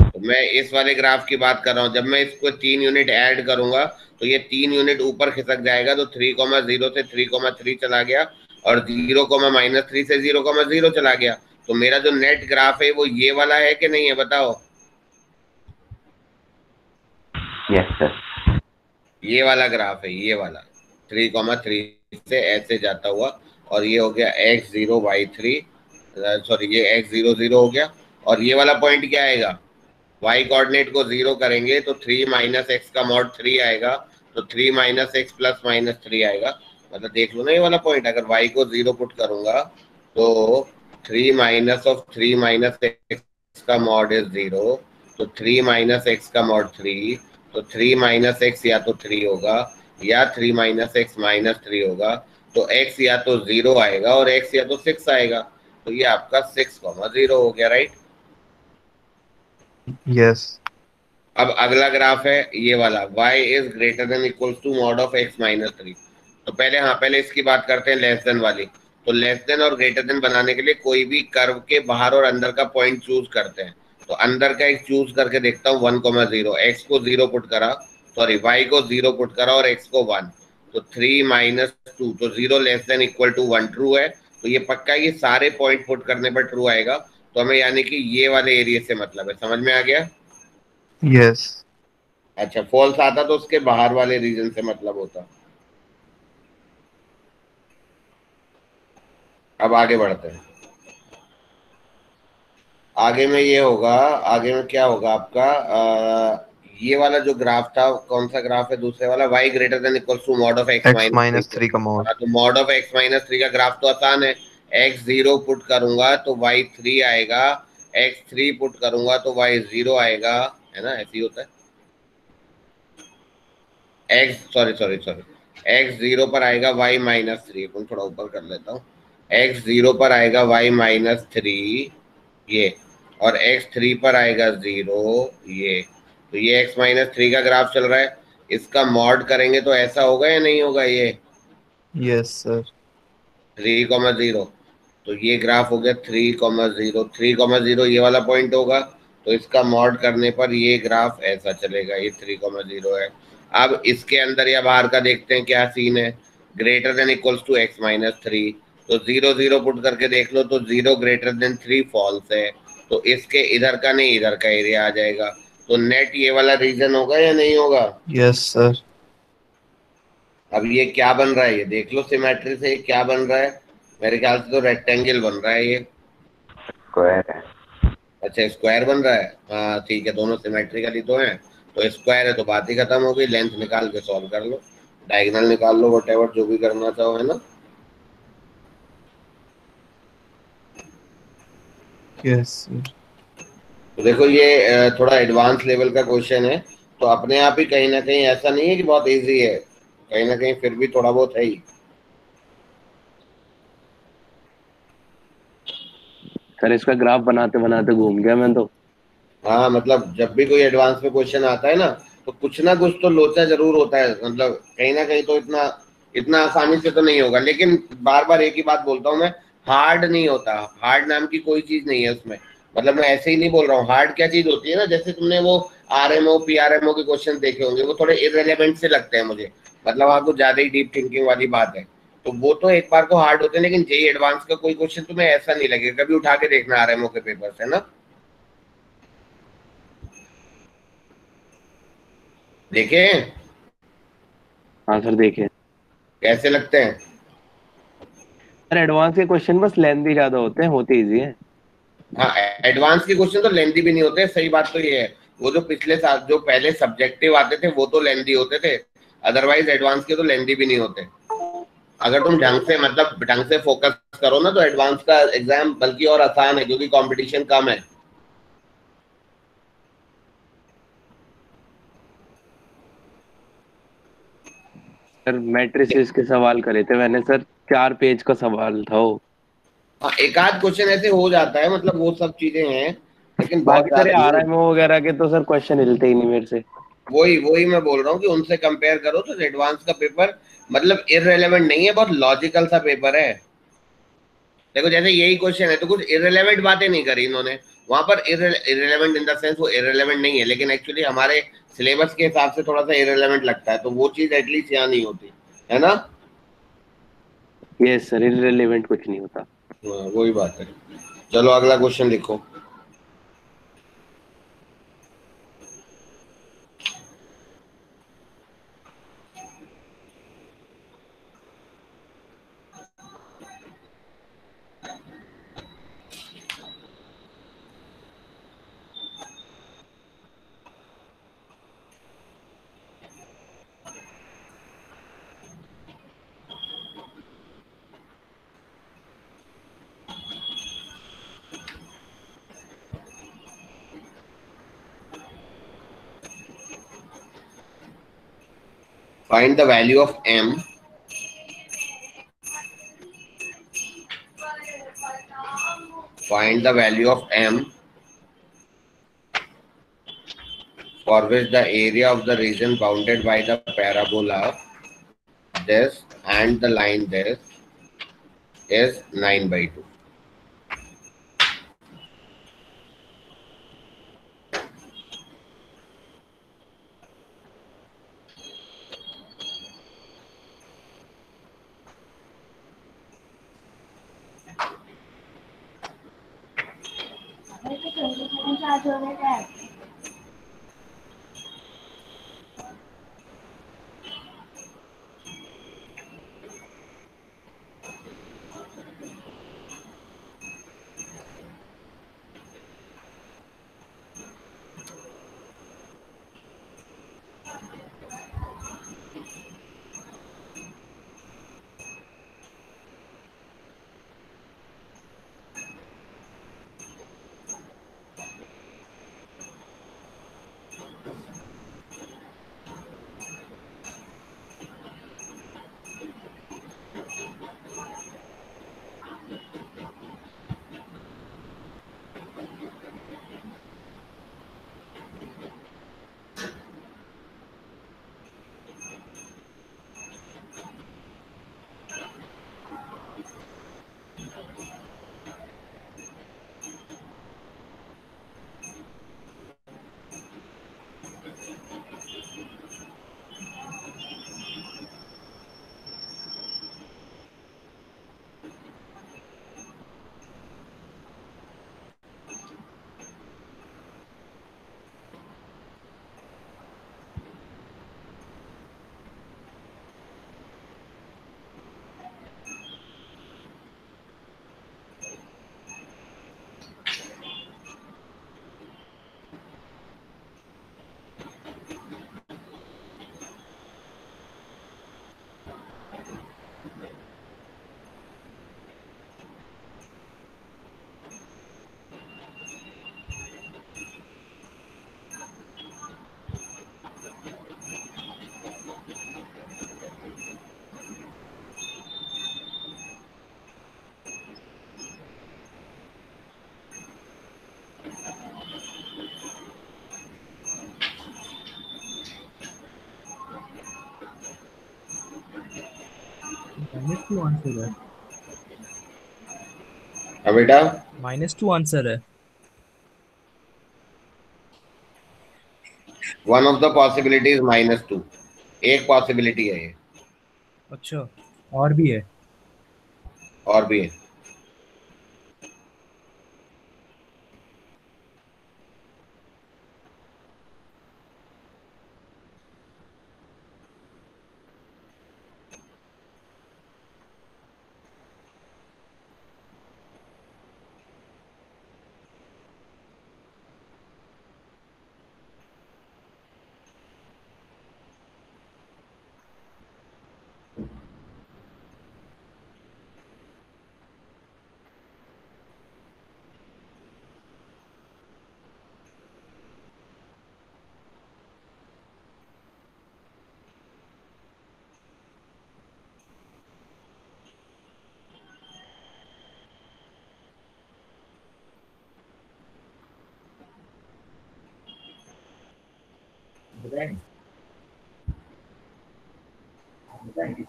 तो मैं इस वाले ग्राफ की बात कर रहा हूँ। जब मैं इसको 3 यूनिट ऐड करूंगा तो ये 3 यूनिट ऊपर खिसक जाएगा, तो 3,0 से 3,3 चला गया, और 0,-3 से 0,0 चला गया। तो मेरा जो नेट ग्राफ है वो ये वाला है कि नहीं है, बताओ? Yes sir. ये वाला ग्राफ है, ये वाला 3,3 से ऐसे जाता हुआ, और ये हो गया x0y3, सॉरी ये x00 हो गया। और ये वाला पॉइंट क्या आएगा? y कोऑर्डिनेट को 0 करेंगे तो 3 माइनस एक्स का मॉड 3 आएगा, तो 3 माइनस एक्स प्लस माइनस 3 आएगा। मतलब देख लो ना ये वाला पॉइंट, अगर y को 0 पुट करूंगा तो 3 माइनस ऑफ 3 माइनस एक्स का मॉड इज 0, तो 3 माइनस एक्स का मॉड 3, तो 3 माइनस एक्स या तो 3 होगा या 3 माइनस एक्स माइनस 3 होगा। तो x या तो 0 आएगा और x या तो 6 आएगा, तो ये आपका 6,0 हो गया, राइट? यस। अब अगला ग्राफ है ये वाला, y is greater than equals to mod of x-3। तो पहले इसकी बात करते हैं लेस देन वाली। तो लेस देन और ग्रेटर देन बनाने के लिए कोई भी कर्व के बाहर और अंदर का पॉइंट चूज करते हैं। तो अंदर का एक चूज करके देखता हूँ, 1,0, x को 0 पुट करा, सॉरी y को 0 पुट करा और x को 1, तो 3 माइनस 2, तो 0 less than equal to 1 true है। तो ये पक्का ये सारे पॉइंट पुट करने पर ट्रू आएगा। तो हमें यानी कि ये वाले एरिया से मतलब है, समझ में आ गया? यस। अच्छा, फॉल्स आता तो उसके बाहर वाले रीजन से मतलब होता। अब आगे बढ़ते हैं। आगे में ये होगा, आगे में क्या होगा आपका, ये वाला जो ग्राफ था, कौन सा ग्राफ है दूसरे वाला, y greater than equal to mod of x-3 का मॉड। तो मॉड ऑफ x-3 का ग्राफ तो आसान है। x0 पुट करूंगा तो y3 आएगा, x3 पुट करूंगा तो y0 आएगा, है ना? ऐसे ही होता है। x0 पर आएगा y-3, थोड़ा ऊपर कर लेता हूँ। x0 पर आएगा y-3 ये, और x3 पर आएगा 0 ये। तो ये x-3 का ग्राफ चल रहा है, इसका मॉड करेंगे तो ऐसा होगा या नहीं होगा? ये यस सर। 3,0, तो ये ग्राफ हो गया 3,0, 3,0 ये वाला पॉइंट होगा, तो इसका मॉड करने पर ये ग्राफ ऐसा चलेगा, ये 3,0 है। अब इसके अंदर या बाहर का देखते हैं क्या सीन है। Greater than equals to x-3, तो 0 पुट करके देख लो, तो 0 ग्रेटर देन 3 फॉल्स है, तो इसके इधर का नहीं इधर का एरिया आ जाएगा। तो नेट ये वाला रीजन होगा या नहीं होगा? Yes sir. अब ये क्या बन रहा है, ये देख लो सिमेट्री से, ये क्या बन रहा है? मेरे ख्याल से तो रेक्टेंगल बन रहा है ये। स्क्वायर है। अच्छा, स्क्वायर बन रहा है, हाँ ठीक है, दोनों सिमेट्रिकली तो हैं, तो स्क्वायर है तो बात ही खत्म हो गई। लेंथ निकाल के सॉल्व कर लो, डायगोनल निकाल लो, व्हाटएवर जो भी करना चाहो, है ना? Yes sir. तो देखो ये थोड़ा एडवांस लेवल का क्वेश्चन है, तो अपने आप ही कहीं ना कहीं ऐसा नहीं है कि बहुत इजी है, कहीं ना कहीं फिर भी थोड़ा बहुत है ही। सर इसका ग्राफ बनाते बनाते घूम गया मैं तो। हाँ, मतलब जब भी कोई एडवांस में क्वेश्चन आता है ना, तो कुछ ना कुछ तो लोचा जरूर होता है, मतलब कहीं ना कहीं तो इतना इतना आसानी से तो नहीं होगा। लेकिन बार बार एक ही बात बोलता हूँ मैं, हार्ड नहीं होता, हार्ड नाम की कोई चीज नहीं है उसमें। मतलब मैं ऐसे ही नहीं बोल रहा हूँ, हार्ड क्या चीज होती है ना, जैसे तुमने वो RMO PRMO के क्वेश्चन देखे होंगे, वो थोड़े इररिलेवेंट से लगते हैं मुझे, मतलब वहाँ कुछ ज्यादा ही डीप थिंकिंग वाली बात है, तो वो तो एक बार को हार्ड होते हैं। लेकिन जेई एडवांस का कोई क्वेश्चन तुम्हें ऐसा नहीं लगेगा, कभी उठा के देखना RMO के पेपर से ना, देखे? हाँ सर देखे। कैसे लगते हैं? सर एडवांस के क्वेश्चन बस लेंथी ज्यादा होते हैं, होते इजी है। हाँ, एडवांस के क्वेश्चन तो लेंथी भी नहीं होते, सही बात तो ये है। वो जो पिछले साल जो पहले सब्जेक्टिव आते थे वो तो लेंथी होते थे, अदरवाइज एडवांस के तो लेंथी भी नहीं होते। अगर तुम ढंग से मतलब ढंग से फोकस करो ना, तो एडवांस का एग्जाम बल्कि और आसान है, क्योंकि कंपटीशन कम है। सर मैट्रिसेस के सवाल करे थे मैंने सर, 4 पेज का सवाल था वो। हाँ, एक आध क्वेश्चन ऐसे हो जाता है, मतलब वो सब चीजें हैं, लेकिन बहुत बाकी सर ज्यादा नहीं। RMO वगैरह के तो सर क्वेश्चन हिलते ही नहीं मेरे से। वही वही मैं बोल रहा हूँ कि उनसे कंपेयर करो तो एडवांस का पेपर मतलब इररिलेवेंट नहीं है, बहुत लॉजिकल सा पेपर है। देखो जैसे यही क्वेश्चन है तो कुछ इररिलेवेंट बातें नहीं करी इन्होंने वहां पर। इररिलेवेंट इन द सेंस वो इररिलेवेंट नहीं है, लेकिन एक्चुअली हमारे सिलेबस के हिसाब से थोड़ा सा इररिलेवेंट लगता है, तो वो चीज एटलीस्ट यहाँ नहीं होती है ना। यस सर, इररिलेवेंट कुछ नहीं होता। वही बात है। चलो अगला क्वेश्चन लिखो। Find the value of m for which the area of the region bounded by the parabola this and the line this is 9/2. -2 answer है। अब बेटा -2 आंसर है। One of the possibility is -2। एक पॉसिबिलिटी है ये, अच्छा, और भी है। और भी है।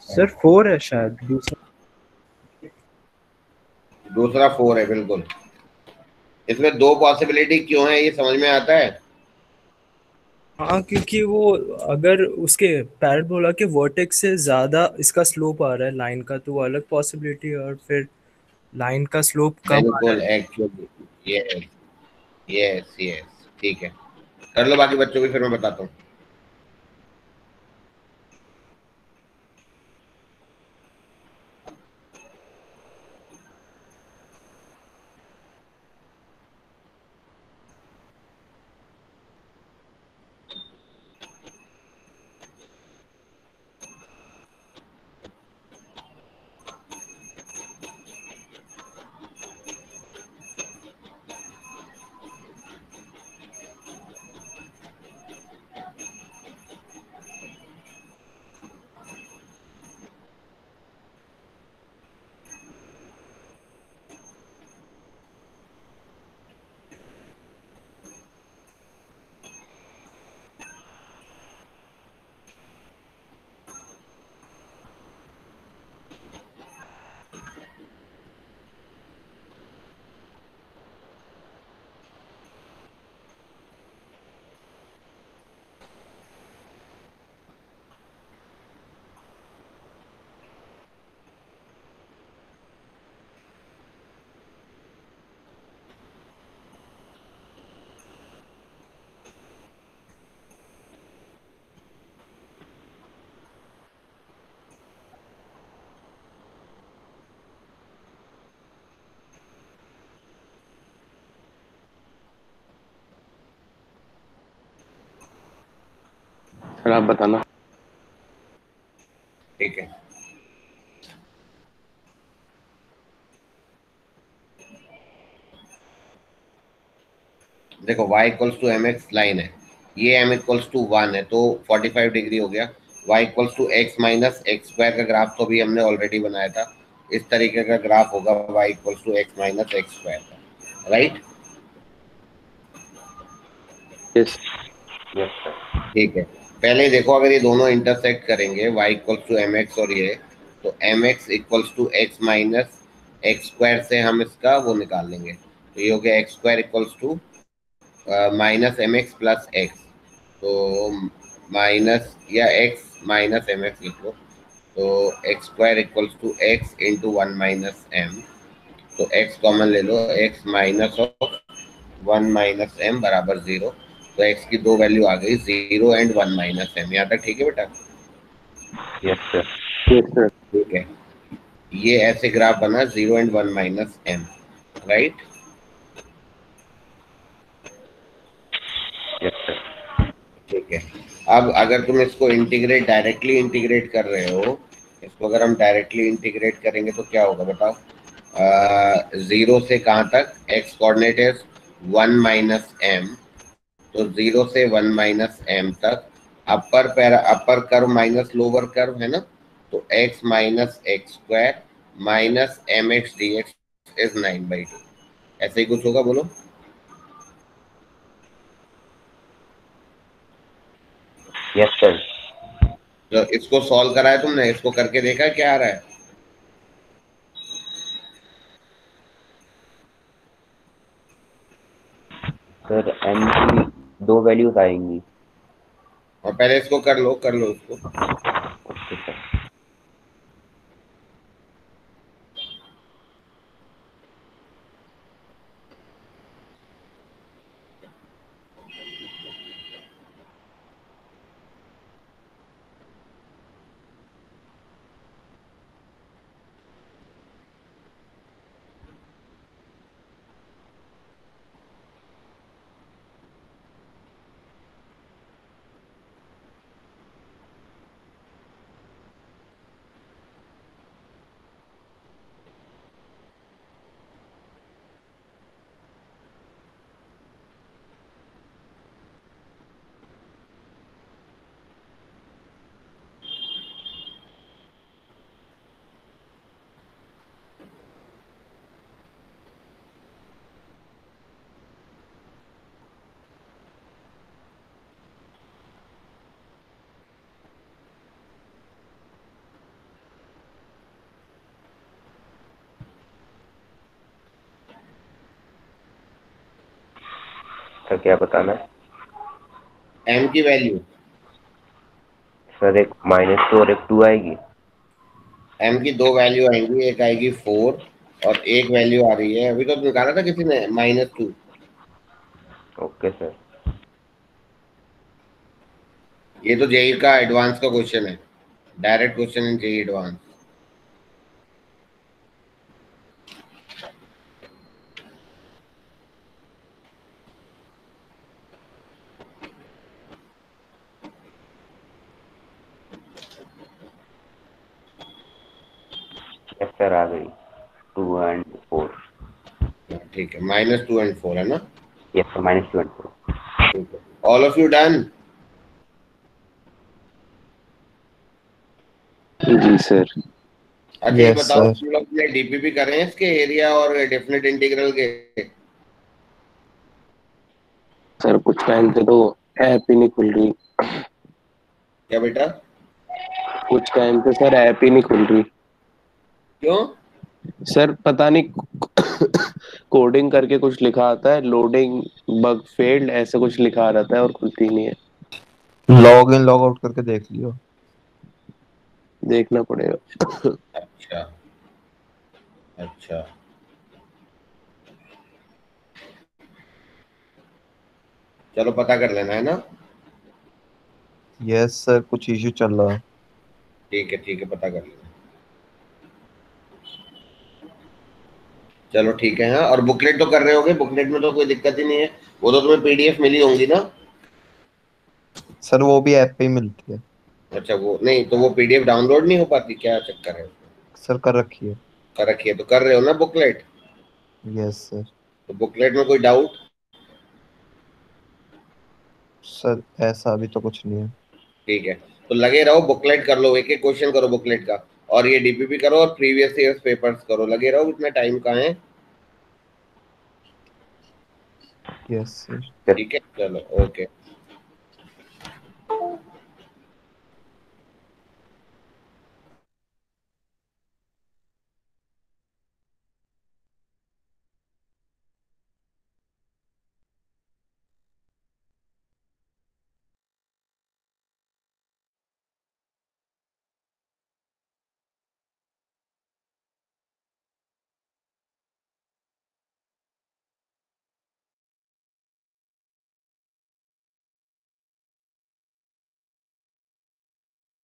सर 4 है शायद दूसरा। दूसरा 4 है बिल्कुल। इसमें दो पॉसिबिलिटी क्यों है ये समझ में आता है? हाँ क्योंकि वो अगर उसके पैराबोला के वर्टेक्स से ज्यादा इसका स्लोप आ रहा है लाइन का, तो वो अलग पॉसिबिलिटी है, और फिर लाइन का स्लोप कम आ रहा बिल्कुल है। एक्चुअली। यस यस यस, ठीक है। कर लो बाकी बच्चों की, फिर मैं बताता हूँ। सर आप बताना। ठीक है, देखो y equals to m x line है, ये m इक्वल्स टू 1 है, तो 45 डिग्री हो गया। y equals to x minus x square का ग्राफ तो भी हमने ऑलरेडी बनाया था। इस तरीके का ग्राफ होगा y equals to x minus x square का, राइट? यस। Yes sir. ठीक है, पहले देखो अगर ये दोनों इंटरसेक्ट करेंगे y equals to m x और ये, तो m x equals to x minus x square से हम इसका वो निकाल लेंगे, तो ये हो गया x square equals to minus m x plus x. तो माइनस या एक्स माइनस एम एक्स लिख लो, तो x square equals to x into 1 - m। तो एक्स कॉमन ले लो, एक्स माइनस ऑफ 1 - m बराबर 0। तो एक्स की दो वैल्यू आ गई, 0 एंड 1 - m। यहाँ तक ठीक है बेटा? Yes sir. Yes sir. ठीक है, ये ऐसे ग्राफ बना 0 and 1 - m, right? Yes sir. ठीक है, अब अगर तुम इसको इंटीग्रेट डायरेक्टली इंटीग्रेट कर रहे हो, इसको अगर हम डायरेक्टली इंटीग्रेट करेंगे तो क्या होगा बताओ? 0 से कहाँ तक? एक्स कोऑर्डिनेट है 1 - m, तो 0 से 1 - m तक upper curve minus lower curve है ना, तो x minus x square minus m x d x is 9/2। ऐसे ही कुछ होगा, बोलो। Yes sir. तो इसको सॉल्व करा है तुमने? इसको करके देखा क्या आ रहा है? सर m की दो वैल्यूज आएंगी। और पहले इसको कर लो इसको। Okay sir. सर क्या बताना है? m की वैल्यू, सर एक -2 और एक 2 आएगी। m की दो वैल्यू आएंगी, एक आएगी 4 और एक वैल्यू आ रही है, अभी तो निकाला था किसी ने, -2। Okay sir. ये तो जेई का एडवांस का क्वेश्चन है, direct question in JEE advance. Yes sir आ गई 2 and 4। ठीक है, -2 and 4 है ना? Yes sir -2 and 4। All of you done? जी सर। अच्छा ये Yes, बताओ, sir. तुम लोग ने डीपीपी करे हैं इसके एरिया और डेफिनेट इंटीग्रल के? सर कुछ टाइम से तो ऐप ही नहीं खुल रही। क्या बेटा? कुछ टाइम से सर ऐप ही नहीं खुल रही। क्यों? सर पता नहीं कोडिंग करके कुछ लिखा आता है, लोडिंग बग फेल्ड ऐसे कुछ लिखा रहता है और खुलती नहीं है। लॉग इन लॉग आउट करके देख लियो। देखना पड़ेगा। अच्छा अच्छा, चलो पता कर लेना है ना। यस सर, कुछ इशू चल रहा है। ठीक है, पता कर लेना। चलो ठीक है। हाँ, और बुकलेट तो कर रहे होगे, बुकलेट में तो कोई दिक्कत ही नहीं है, वो तो तुम्हें पीडीएफ मिली होंगी ना? सर वो भी ऐप पे ही मिलती है। अच्छा, वो नहीं तो वो पीडीएफ डाउनलोड नहीं हो पाती, क्या चक्कर है? सर कर रखी है। कर रखी है तो कर रहे हो ना बुकलेट? Yes sir. तो बुकलेट में कोई डाउट? सर ऐसा अभी तो कुछ नहीं है। ठीक है, तो लगे रहो, बुकलेट कर लो, एक एक क्वेश्चन करो बुकलेट का, और ये डीपीपी करो और प्रीवियस ईयर्स पेपर्स करो, लगे रहो, इतना टाइम कहाँ है। Yes sir. ठीक है, चलो ओके।